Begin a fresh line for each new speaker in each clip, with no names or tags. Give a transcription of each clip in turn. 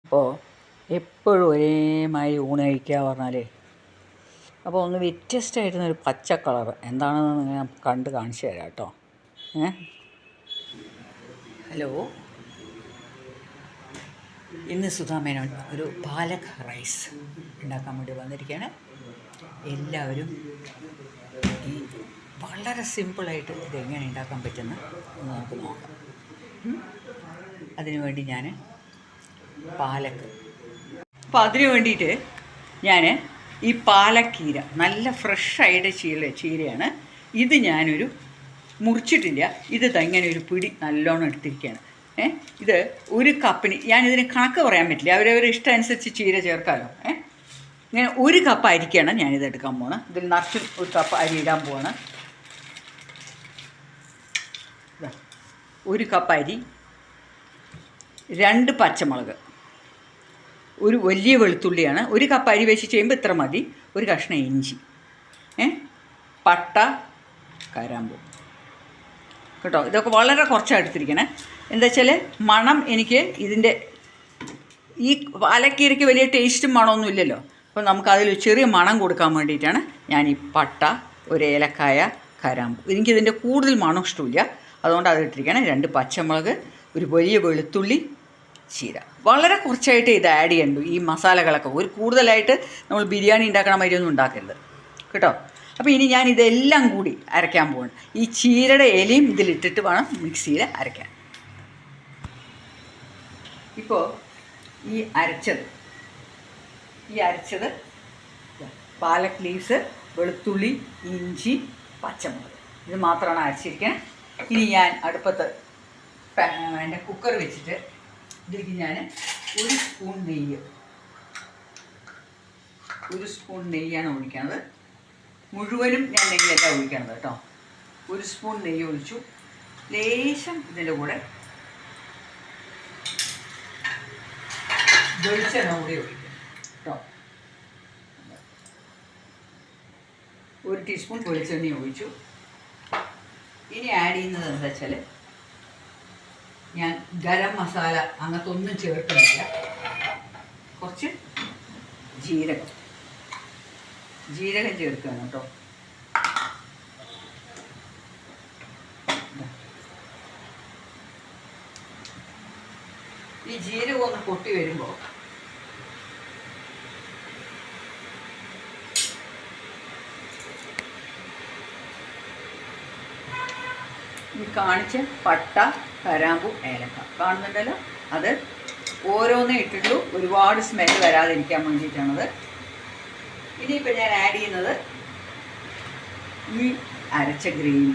അപ്പോൾ എപ്പോഴും ഒരേമാതിരി ഊണ് കഴിക്കുക പറഞ്ഞാലേ, അപ്പോൾ ഒന്ന് വ്യത്യസ്തമായിരുന്നൊരു പച്ച കളർ എന്താണെന്ന് ഞാൻ കണ്ട് കാണിച്ചു തരാം കേട്ടോ. ഹലോ, ഇന്ന് സുധാമേനോൻ ഒരു പാലക് റൈസ് ഉണ്ടാക്കാൻ വേണ്ടി വന്നിരിക്കുകയാണ്. എല്ലാവരും ഈ വളരെ സിമ്പിളായിട്ട് ഇതെങ്ങനെ ഉണ്ടാക്കാൻ പറ്റുന്ന ഒന്ന് നമുക്ക് നോക്കാം. അതിനു വേണ്ടി ഞാൻ പാലക്ക്, അപ്പോൾ അതിനു വേണ്ടിയിട്ട് ഞാൻ ഈ പാലക്കീര നല്ല ഫ്രഷായിട്ട് ചീരയാണ് ഇത്. ഞാനൊരു മുറിച്ചിട്ടില്ല, ഇത് ഇങ്ങനെ ഒരു പിടി നല്ലോണം എടുത്തിരിക്കുകയാണ്. ഇത് ഒരു കപ്പിന്, ഞാനിതിന് കണക്ക് പറയാൻ പറ്റില്ല, അവരവരുടെ ഇഷ്ടം അനുസരിച്ച് ചീര ചേർക്കാമല്ലോ. ഇങ്ങനെ ഒരു കപ്പ് അരിക്കാണ് ഞാനിത് എടുക്കാൻ പോകണം. ഇതിൽ നിറച്ചും ഒരു കപ്പ് അരി ഇടാൻ പോവാണ്. ഒരു കപ്പ് അരി, 2 പച്ചമുളക്, ഒരു വലിയ വെളുത്തുള്ളിയാണ്. ഒരു കപ്പ് അരി വെച്ച് ചെയ്യുമ്പോൾ ഇത്ര മതി. ഒരു കഷ്ണം ഇഞ്ചി, പട്ട, കരാമ്പൂ കേട്ടോ. ഇതൊക്കെ വളരെ കുറച്ചാണ് എടുത്തിരിക്കണേ. എന്താ വെച്ചാൽ മണം, എനിക്ക് ഇതിൻ്റെ ഈ പാലക്കീരയ്ക്ക് വലിയ ടേസ്റ്റും മണമൊന്നും ഇല്ലല്ലോ. അപ്പോൾ നമുക്കതിൽ ചെറിയ മണം കൊടുക്കാൻ വേണ്ടിയിട്ടാണ് ഞാൻ ഈ പട്ട, ഒരു ഏലക്കായ, കരാമ്പൂ. എനിക്കിതിൻ്റെ കൂടുതൽ മണം ഇഷ്ടമില്ല, അതുകൊണ്ട് അത് ഇട്ടിരിക്കുകയാണ്. 2 പച്ചമുളക്, ഒരു വലിയ വെളുത്തുള്ളി, ചീര. വളരെ കുറച്ചായിട്ട് ഇത് ആഡ് ചെയ്യണ്ടു ഈ മസാലകളൊക്കെ. ഒരു കൂടുതലായിട്ട് നമ്മൾ ബിരിയാണി ഉണ്ടാക്കണ മാതിരിയൊന്നും ഉണ്ടാക്കരുത് കേട്ടോ. അപ്പോൾ ഇനി ഞാൻ ഇതെല്ലാം കൂടി അരയ്ക്കാൻ പോകണം. ഈ ചീരയുടെ ഇലയും ഇതിലിട്ടിട്ട് വേണം മിക്സിയിൽ അരയ്ക്കാൻ. ഇപ്പോൾ ഈ അരച്ചത് പാലക് ലീവ്സ്, വെളുത്തുള്ളി, ഇഞ്ചി, പച്ചമുളക്, ഇത് മാത്രമാണ് അരച്ചിരിക്കുന്നത്. ഇനി ഞാൻ അടുപ്പത്ത് എൻ്റെ കുക്കർ വെച്ചിട്ട് ഇതിലേക്ക് ഞാൻ 1 സ്പൂൺ നെയ്യാണ് ഒഴിക്കണത്. മുഴുവനും ഞാൻ നെയ്യല്ല ഒഴിക്കണത് കേട്ടോ. 1 സ്പൂൺ നെയ്യ് ഒഴിച്ചു. ലേശം ഇതിൻ്റെ കൂടെ വെളിച്ചെണ്ണ കൂടി ഒഴിക്കും കേട്ടോ. 1 ടീസ്പൂൺ വെളിച്ചെണ്ണ ഒഴിച്ചു. ഇനി ആഡ് ചെയ്യുന്നത് എന്താ വെച്ചാൽ, ഞാൻ ഗരം മസാല അങ്ങനത്തെ ഒന്നും ചേർക്കുന്നില്ല. കുറച്ച് ജീരകം ചേർക്കുകയാണ് കേട്ടോ. ഈ ജീരകം ഒന്ന് പൊട്ടി വരുമ്പോൾ ഈ കാണിച്ച പട്ട, കരാമ്പൂ, ഏലക്ക കാണുന്നുണ്ടല്ലോ, അത് ഓരോന്നേ ഇട്ടിട്ടു. ഒരുപാട് സ്മെല്ല് വരാതിരിക്കാൻ വേണ്ടിയിട്ടാണത്. ഇനിയിപ്പോൾ ഞാൻ ആഡ് ചെയ്യുന്നത് ഈ അരച്ച ഗ്രേവി.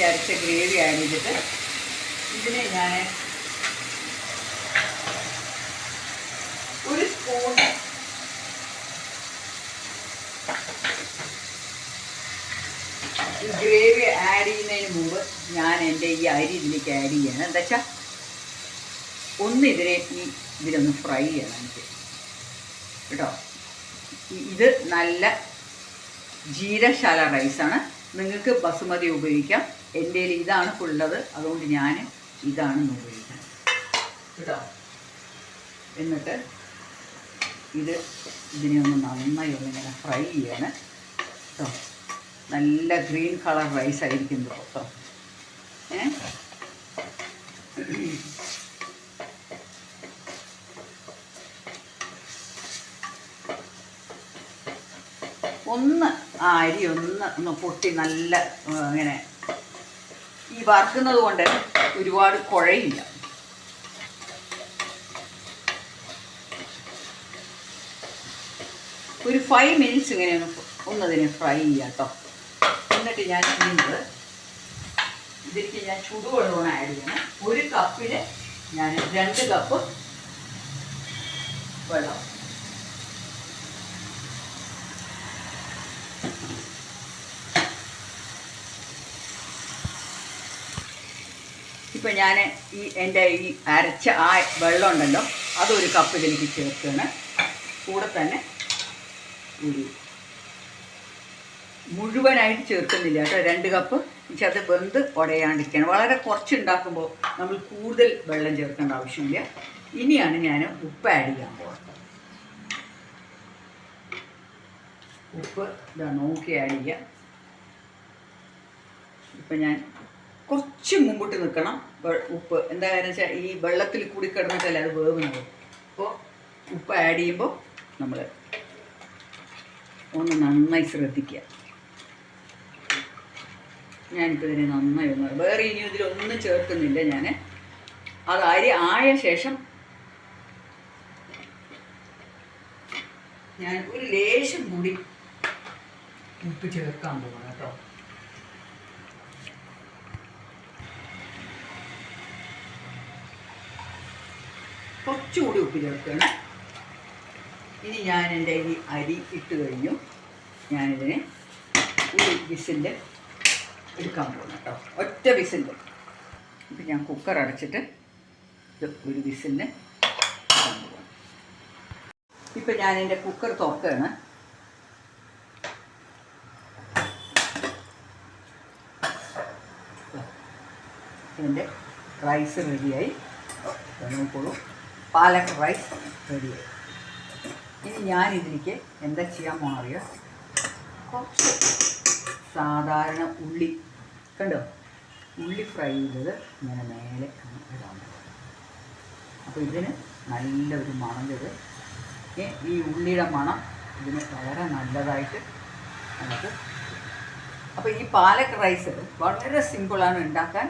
ആഡ് ചെയ്തിട്ട് ഇതിനെ ഞാൻ 1 സ്പൂൺ ഈ ഗ്രേവി ആഡ് ചെയ്യുന്നതിന് മുമ്പ് ഞാൻ എൻ്റെ ഈ അരി ഇതിലേക്ക് ആഡ് ചെയ്യണം. എന്താ വെച്ചാൽ ഇതിലൊന്ന് ഫ്രൈ ചെയ്യണം എനിക്ക് കേട്ടോ. ഇത് നല്ല ജീരശാല റൈസാണ്. നിങ്ങൾക്ക് ബസുമതി ഉപയോഗിക്കാം. എൻ്റെ ഇതാണ് ഉള്ളത്, അതുകൊണ്ട് ഞാൻ ഇതാണ് ഉപയോഗിക്കുന്നത് കേട്ടോ. എന്നിട്ട് ഇതിനെ ഒന്ന് നന്നായി ഒന്നിങ്ങനെ ഫ്രൈ ചെയ്യണം കേട്ടോ. നല്ല ഗ്രീൻ കളർ റൈസ് ആയിരിക്കും കേട്ടോ. അരി ഒന്ന് പൊട്ടി നല്ല ഇങ്ങനെ, ഈ വറുക്കുന്നത് കൊണ്ട് ഒരുപാട് കുഴയില്ല. ഒരു 5 മിനിറ്റ്സ് ഇങ്ങനെ ഒന്നതിനെ ഫ്രൈ ചെയ്യാം കേട്ടോ. എന്നിട്ട് ഞാൻ ഇതിലേക്ക് ഞാൻ ചൂടുവെള്ളമാണ് ആഡ് ചെയ്യണം. 1 കപ്പിൽ ഞാൻ 2 കപ്പ് വെള്ളം. ഇപ്പം ഞാൻ എൻ്റെ ഈ അരച്ച ആ വെള്ളം ഉണ്ടല്ലോ, അതൊരു കപ്പ് ഇതിലേക്ക് ചേർക്കുകയാണ്. കൂടെ തന്നെ ഒരു മുഴുവനായിട്ട് ചേർക്കുന്നില്ല കേട്ടോ. 2 കപ്പ് അത് വെന്ത് ഉടയാണ്ടിരിക്കണം. വളരെ കുറച്ചുണ്ടാക്കുമ്പോൾ നമ്മൾ കൂടുതൽ വെള്ളം ചേർക്കേണ്ട ആവശ്യമില്ല. ഇനിയാണ് ഞാൻ ഉപ്പ് ആഡ് ചെയ്യാൻ പോകുന്നത്. ഉപ്പ് ഇതാ നോക്കി ആഡ് ചെയ്യുക. ഇപ്പം ഞാൻ കുറച്ച് മുമ്പോട്ട് നിൽക്കണം. ഉപ്പ് എന്താ കാര്യം വെച്ചാൽ ഈ വെള്ളത്തിൽ കൂടി കിടന്നിട്ടല്ലേ അത് വേവുന്നത്. അപ്പോൾ ഉപ്പ് ആഡ് ചെയ്യുമ്പോൾ നമ്മൾ ഒന്ന് നന്നായി ശ്രദ്ധിക്കുക. ഞാനിപ്പോൾ ഇതിനെ നന്നായി ഒന്ന് വേറെ ഇനി ഇതിലൊന്നും ചേർക്കുന്നില്ല. ഞാൻ അത് അരി ആയ ശേഷം ഞാൻ ഒരു ലേശം കൂടി ഉപ്പ് ചേർക്കാൻ പോകണം കേട്ടോ. കുറച്ചുകൂടി ഉപ്പ് ചേർക്കണം. ഇനി ഞാൻ എൻ്റെ ഈ അരി ഇട്ട് കഴിഞ്ഞു. ഞാനിതിനെ ഒരു വിസില് എടുക്കാൻ പോകുന്നു കേട്ടോ. ഒറ്റ വിസില്. ഇപ്പം ഞാൻ കുക്കർ അടച്ചിട്ട് ഇത് ഒരു വിസിലിന് എടുക്കാൻ പോകുന്നു. ഇപ്പം ഞാൻ എൻ്റെ കുക്കർ തുറക്കുകയാണ്. എൻ്റെ റൈസ് റെഡിയായി. നോക്കോളൂ, പാലക് റൈസ് റെഡിയായി. ഇനി ഞാനിതിലേക്ക് എന്താ ചെയ്യാൻ പോകണറിയോ, കുറച്ച് സാധാരണ ഉള്ളി കണ്ടോ, ഉള്ളി ഫ്രൈ ചെയ്തത് ഇങ്ങനെ മേലെ ഇടാൻ പോകും. അപ്പോൾ ഇതിന് നല്ലൊരു മണം വരും. ഈ ഉള്ളിയുടെ മണം ഇതിന് വളരെ നല്ലതായിട്ട് നമുക്ക്. അപ്പോൾ ഈ പാലക് റൈസ് വളരെ സിമ്പിളാണ് ഉണ്ടാക്കാൻ.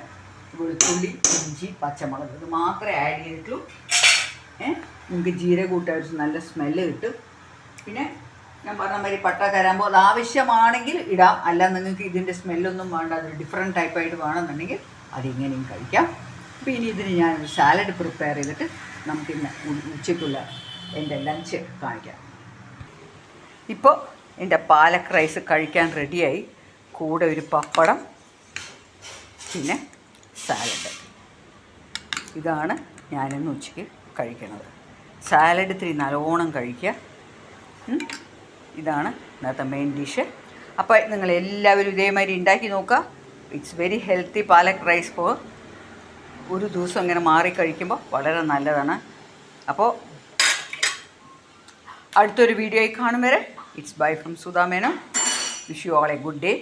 വെളുത്തുള്ളി, ഇഞ്ചി, പച്ചമുളക് ഇത് മാത്രമേ ആഡ് ചെയ്തിട്ടുള്ളൂ. നിങ്ങൾക്ക് ജീരകം കൂട്ടായിട്ട് നല്ല സ്മെല്ല് കിട്ടും. പിന്നെ ഞാൻ പറഞ്ഞ മാതിരി പട്ട കരാമ്പോ അത് ആവശ്യമാണെങ്കിൽ ഇടാം. അല്ല നിങ്ങൾക്ക് ഇതിൻ്റെ സ്മെല്ലൊന്നും വേണ്ട, അതൊരു ഡിഫറെൻറ്റ് ടൈപ്പായിട്ട് വേണമെന്നുണ്ടെങ്കിൽ അതിങ്ങനെയും കഴിക്കാം. അപ്പോൾ ഇനി ഇതിന് ഞാനൊരു സാലഡ് പ്രിപ്പയർ ചെയ്തിട്ട് നമുക്കിന്ന് ഉച്ചയ്ക്കുള്ള എൻ്റെ ലഞ്ച് കാണിക്കാം. ഇപ്പോൾ എൻ്റെ പാലക് റൈസ് കഴിക്കാൻ റെഡിയായി. കൂടെ ഒരു പപ്പടം, പിന്നെ സാലഡ്. ഇതാണ് ഞാനിന്ന് ഉച്ചയ്ക്ക് കഴിക്കുന്നത്. സാലഡ് ഇത്തിരി നല്ലോണം കഴിക്കുക. ഇതാണ് ഇന്നത്തെ മെയിൻ ഡിഷ്. അപ്പോൾ നിങ്ങളെല്ലാവരും ഇതേമാതിരി ഉണ്ടാക്കി നോക്കുക. It's very healthy palak rice. For ഒരു ദിവസം ഇങ്ങനെ മാറി കഴിക്കുമ്പോൾ വളരെ നല്ലതാണ്. അപ്പോൾ അടുത്തൊരു വീഡിയോയിൽ കാണും വരെ it's bye from Sudha Menon. Wish you all A good day.